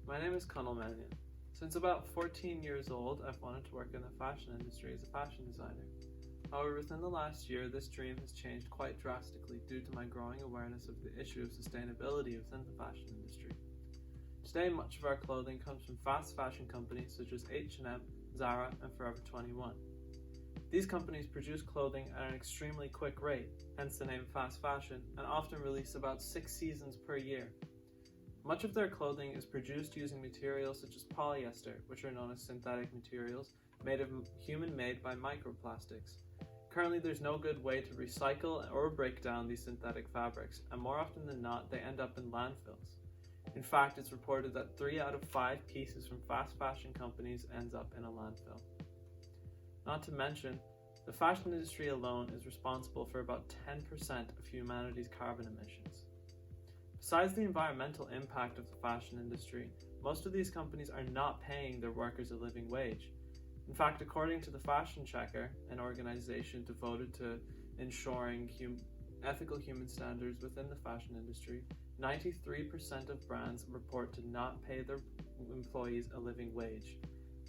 My name is Conall Mannion. Since about 14 years old, I've wanted to work in the fashion industry as a fashion designer. However, within the last year, this dream has changed quite drastically due to my growing awareness of the issue of sustainability within the fashion industry. Today, much of our clothing comes from fast fashion companies such as H&M, Zara, and Forever 21. These companies produce clothing at an extremely quick rate, hence the name fast fashion, and often release about 6 seasons per year. Much of their clothing is produced using materials such as polyester, which are known as synthetic materials, human-made by microplastics. Currently, there's no good way to recycle or break down these synthetic fabrics, and more often than not, they end up in landfills. In fact, it's reported that 3 out of 5 pieces from fast fashion companies ends up in a landfill. Not to mention, the fashion industry alone is responsible for about 10% of humanity's carbon emissions. Besides the environmental impact of the fashion industry, most of these companies are not paying their workers a living wage. In fact, according to the Fashion Checker, an organization devoted to ensuring ethical human standards within the fashion industry, 93% of brands report to not pay their employees a living wage.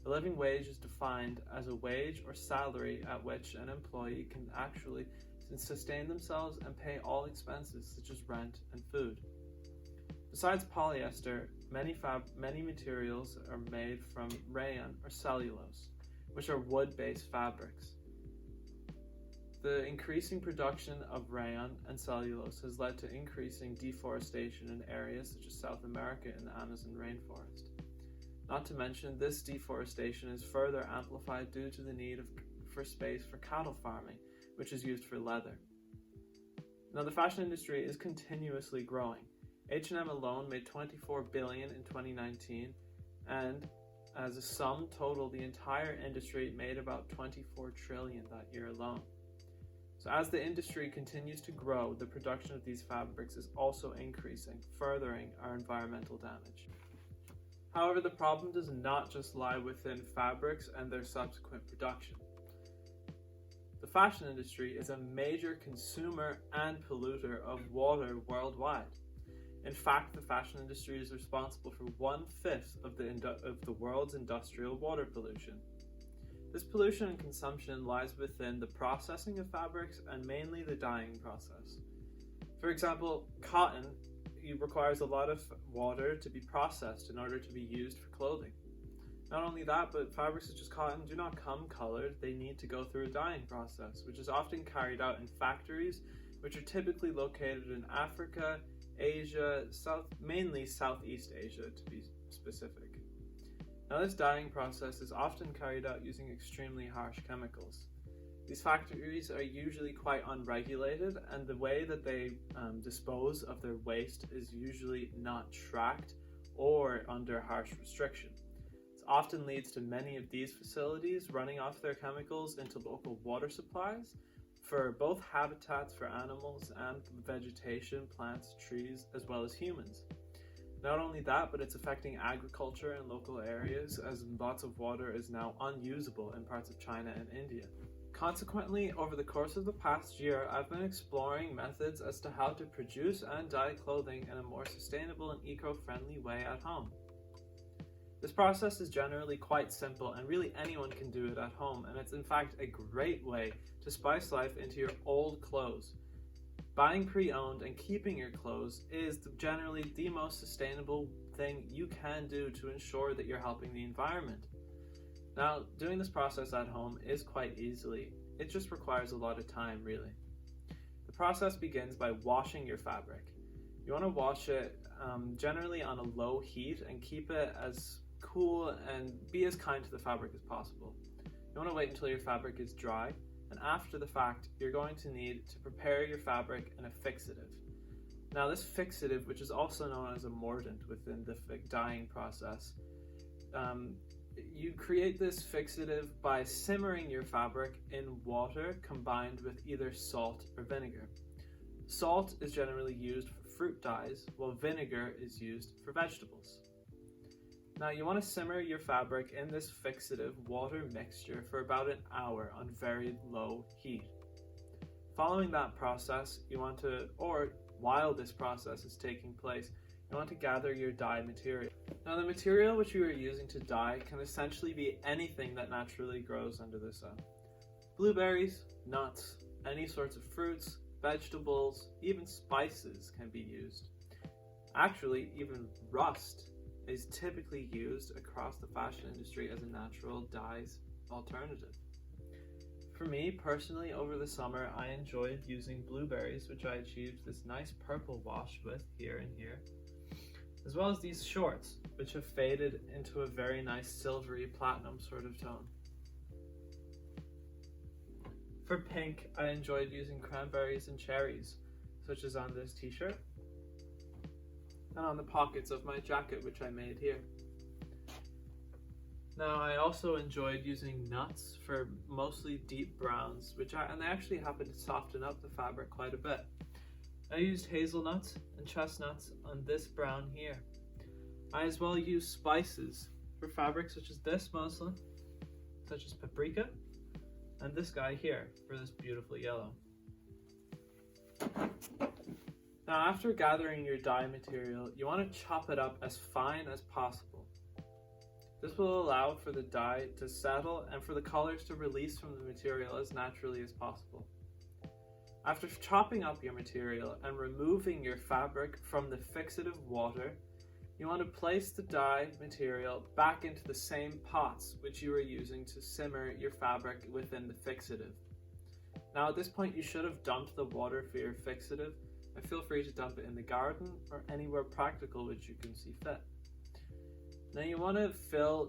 A living wage is defined as a wage or salary at which an employee can actually sustain themselves and pay all expenses such as rent and food. Besides polyester, many materials are made from rayon or cellulose, which are wood-based fabrics. The increasing production of rayon and cellulose has led to increasing deforestation in areas such as South America and the Amazon rainforest. Not to mention, this deforestation is further amplified due to the need for space for cattle farming, which is used for leather. Now, the fashion industry is continuously growing. H&M alone made $24 billion in 2019, and as a sum total, the entire industry made about $24 trillion that year alone. So as the industry continues to grow, the production of these fabrics is also increasing, furthering our environmental damage. However, the problem does not just lie within fabrics and their subsequent production. The fashion industry is a major consumer and polluter of water worldwide. In fact, the fashion industry is responsible for 1/5 of the world's industrial water pollution. This pollution and consumption lies within the processing of fabrics and mainly the dyeing process. For example, cotton requires a lot of water to be processed in order to be used for clothing. Not only that, but fabrics such as cotton do not come colored. They need to go through a dyeing process, which is often carried out in factories, which are typically located in Africa, Asia, mainly Southeast Asia to be specific. Now, this dyeing process is often carried out using extremely harsh chemicals. These factories are usually quite unregulated, and the way that they dispose of their waste is usually not tracked or under harsh restriction. This often leads to many of these facilities running off their chemicals into local water supplies for both habitats for animals and vegetation, plants, trees, as well as humans. Not only that, but it's affecting agriculture in local areas, as lots of water is now unusable in parts of China and India. Consequently, over the course of the past year, I've been exploring methods as to how to produce and dye clothing in a more sustainable and eco-friendly way at home. This process is generally quite simple, and really anyone can do it at home, and it's in fact a great way to spice life into your old clothes. Buying pre-owned and keeping your clothes is generally the most sustainable thing you can do to ensure that you're helping the environment. Now, doing this process at home is quite easy. It just requires a lot of time, really. The process begins by washing your fabric. You want to wash it generally on a low heat and keep it as cool and be as kind to the fabric as possible. You want to wait until your fabric is dry, and after the fact, you're going to need to prepare your fabric in a fixative. Now, this fixative, which is also known as a mordant within the dyeing process, you create this fixative by simmering your fabric in water combined with either salt or vinegar. Salt is generally used for fruit dyes, while vinegar is used for vegetables. Now, you want to simmer your fabric in this fixative water mixture for about an hour on very low heat. Following that process, while this process is taking place, you want to gather your dye material. Now the material which you are using to dye can essentially be anything that naturally grows under the sun. Blueberries, nuts, any sorts of fruits, vegetables, even spices can be used. Actually, even rust is typically used across the fashion industry as a natural dyes alternative. For me personally, over the summer, I enjoyed using blueberries, which I achieved this nice purple wash with here and here, as well as these shorts, which have faded into a very nice silvery platinum sort of tone. For pink, I enjoyed using cranberries and cherries, such as on this t-shirt, and on the pockets of my jacket, which I made here. Now, I also enjoyed using nuts for mostly deep browns, and they actually happen to soften up the fabric quite a bit. I used hazelnuts and chestnuts on this brown here. I as well used spices for fabrics such as this muslin, such as paprika, and this guy here for this beautiful yellow. Now, after gathering your dye material, you want to chop it up as fine as possible. This will allow for the dye to settle and for the colors to release from the material as naturally as possible. After chopping up your material and removing your fabric from the fixative water, you want to place the dye material back into the same pots which you were using to simmer your fabric within the fixative. Now at this point you should have dumped the water for your fixative, and feel free to dump it in the garden or anywhere practical which you can see fit. Now you want to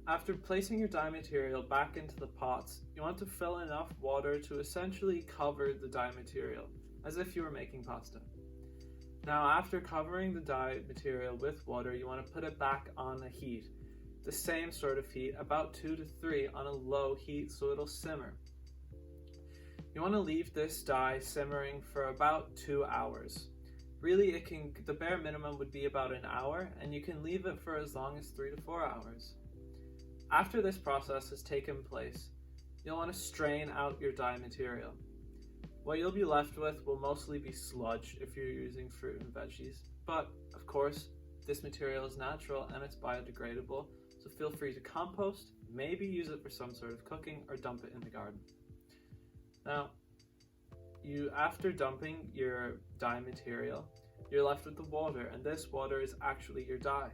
after placing your dye material back into the pots, you want to fill enough water to essentially cover the dye material, as if you were making pasta. Now after covering the dye material with water, you want to put it back on a heat, the same sort of heat, about 2 to 3 on a low heat so it'll simmer. You want to leave this dye simmering for about 2 hours. Really, the bare minimum would be about an hour, and you can leave it for as long as 3 to 4 hours. After this process has taken place, you'll want to strain out your dye material. What you'll be left with will mostly be sludge if you're using fruit and veggies, but of course, this material is natural and it's biodegradable, so feel free to compost, maybe use it for some sort of cooking, or dump it in the garden. Now, after dumping your dye material, you're left with the water, and this water is actually your dye.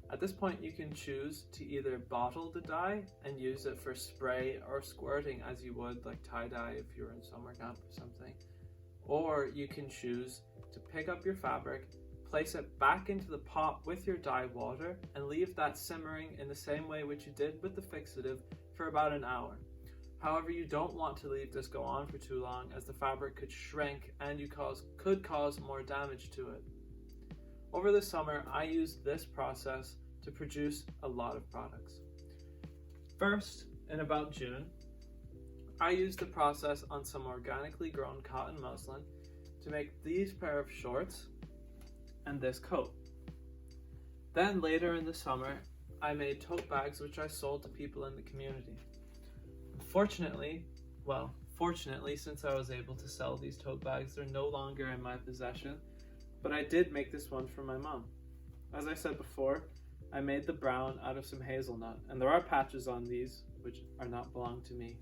At this point, you can choose to either bottle the dye and use it for spray or squirting as you would like tie-dye if you were in summer camp or something. Or you can choose to pick up your fabric, place it back into the pot with your dye water, and leave that simmering in the same way which you did with the fixative for about an hour. However, you don't want to leave this go on for too long, as the fabric could shrink and could cause more damage to it. Over the summer, I used this process to produce a lot of products. First, in about June, I used the process on some organically grown cotton muslin to make these pair of shorts and this coat. Then later in the summer, I made tote bags which I sold to people in the community. Fortunately, since I was able to sell these tote bags, they're no longer in my possession, but I did make this one for my mom. As I said before, I made the brown out of some hazelnut, and there are patches on these which are not belong to me.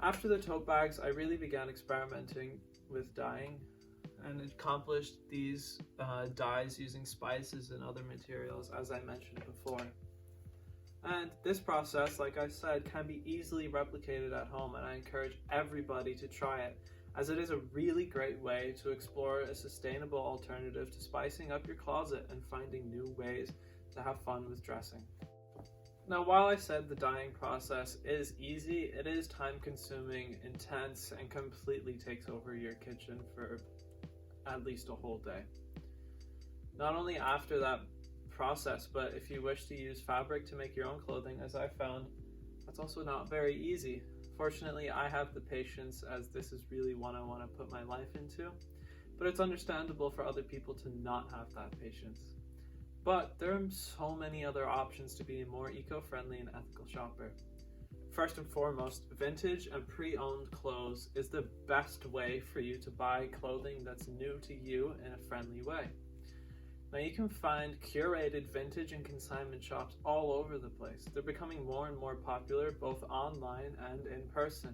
After the tote bags, I really began experimenting with dyeing and accomplished these dyes using spices and other materials, as I mentioned before. And this process, like I said, can be easily replicated at home, and I encourage everybody to try it, as it is a really great way to explore a sustainable alternative to spicing up your closet and finding new ways to have fun with dressing. Now, while I said the dyeing process is easy, it is time-consuming, intense, and completely takes over your kitchen for at least a whole day. Not only after that process, but if you wish to use fabric to make your own clothing, as I found, that's also not very easy. Fortunately, I have the patience, as this is really what I want to put my life into, but it's understandable for other people to not have that patience. But there are so many other options to be a more eco-friendly and ethical shopper. First and foremost, vintage and pre-owned clothes is the best way for you to buy clothing that's new to you in a friendly way. Now you can find curated vintage and consignment shops all over the place. They're becoming more and more popular both online and in person.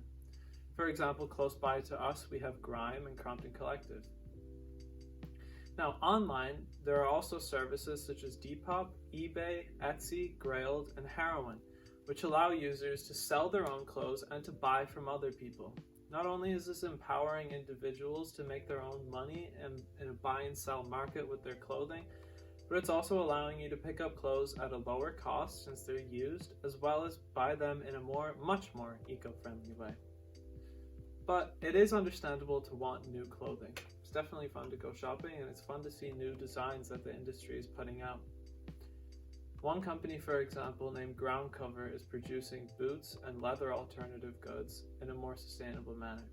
For example, close by to us we have Grime and Crompton Collective. Now online, there are also services such as Depop, eBay, Etsy, Grailed, and Heroin, which allow users to sell their own clothes and to buy from other people. Not only is this empowering individuals to make their own money in a buy and sell market with their clothing, but it's also allowing you to pick up clothes at a lower cost since they're used, as well as buy them in a much more eco-friendly way. But it is understandable to want new clothing. It's definitely fun to go shopping, and it's fun to see new designs that the industry is putting out. One company, for example, named Ground Cover, is producing boots and leather alternative goods in a more sustainable manner.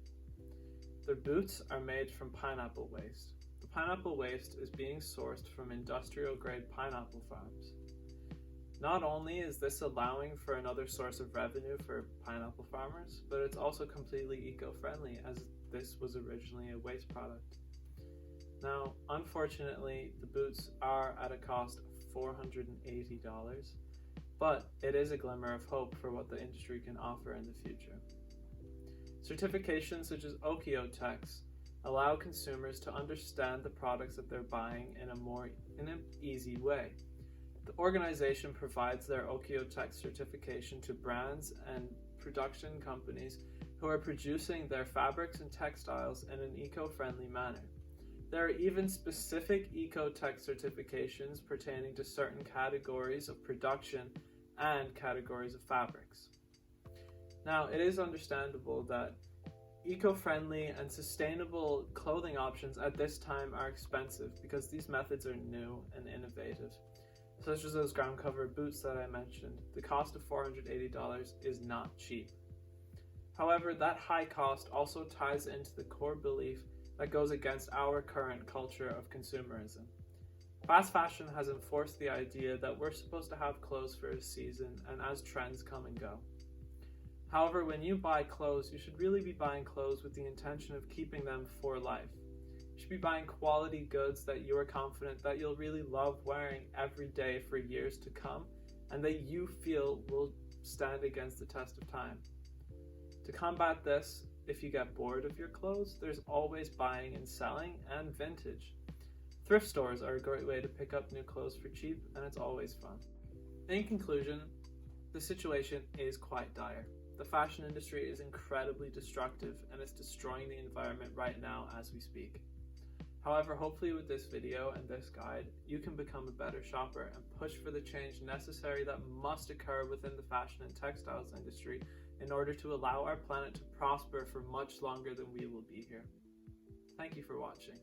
Their boots are made from pineapple waste. The pineapple waste is being sourced from industrial-grade pineapple farms. Not only is this allowing for another source of revenue for pineapple farmers, but it's also completely eco-friendly, as this was originally a waste product. Now, unfortunately, the boots are at a cost of $480, but it is a glimmer of hope for what the industry can offer in the future. Certifications such as OEKO-TEX allow consumers to understand the products that they're buying in an easy way. The organization provides their OEKO-TEX certification to brands and production companies who are producing their fabrics and textiles in an eco-friendly manner. There are even specific Eco-Tech certifications pertaining to certain categories of production and categories of fabrics. Now, it is understandable that eco-friendly and sustainable clothing options at this time are expensive because these methods are new and innovative. Such as those ground cover boots that I mentioned, the cost of $480 is not cheap. However, that high cost also ties into the core belief that goes against our current culture of consumerism. Fast fashion has enforced the idea that we're supposed to have clothes for a season and as trends come and go. However, when you buy clothes, you should really be buying clothes with the intention of keeping them for life. You should be buying quality goods that you are confident that you'll really love wearing every day for years to come, and that you feel will stand against the test of time. To combat this, if you get bored of your clothes, there's always buying and selling and vintage. Thrift stores are a great way to pick up new clothes for cheap, and it's always fun. In conclusion, the situation is quite dire. The fashion industry is incredibly destructive and it's destroying the environment right now as we speak. However, hopefully with this video and this guide, you can become a better shopper and push for the change necessary that must occur within the fashion and textiles industry in order to allow our planet to prosper for much longer than we will be here. Thank you for watching.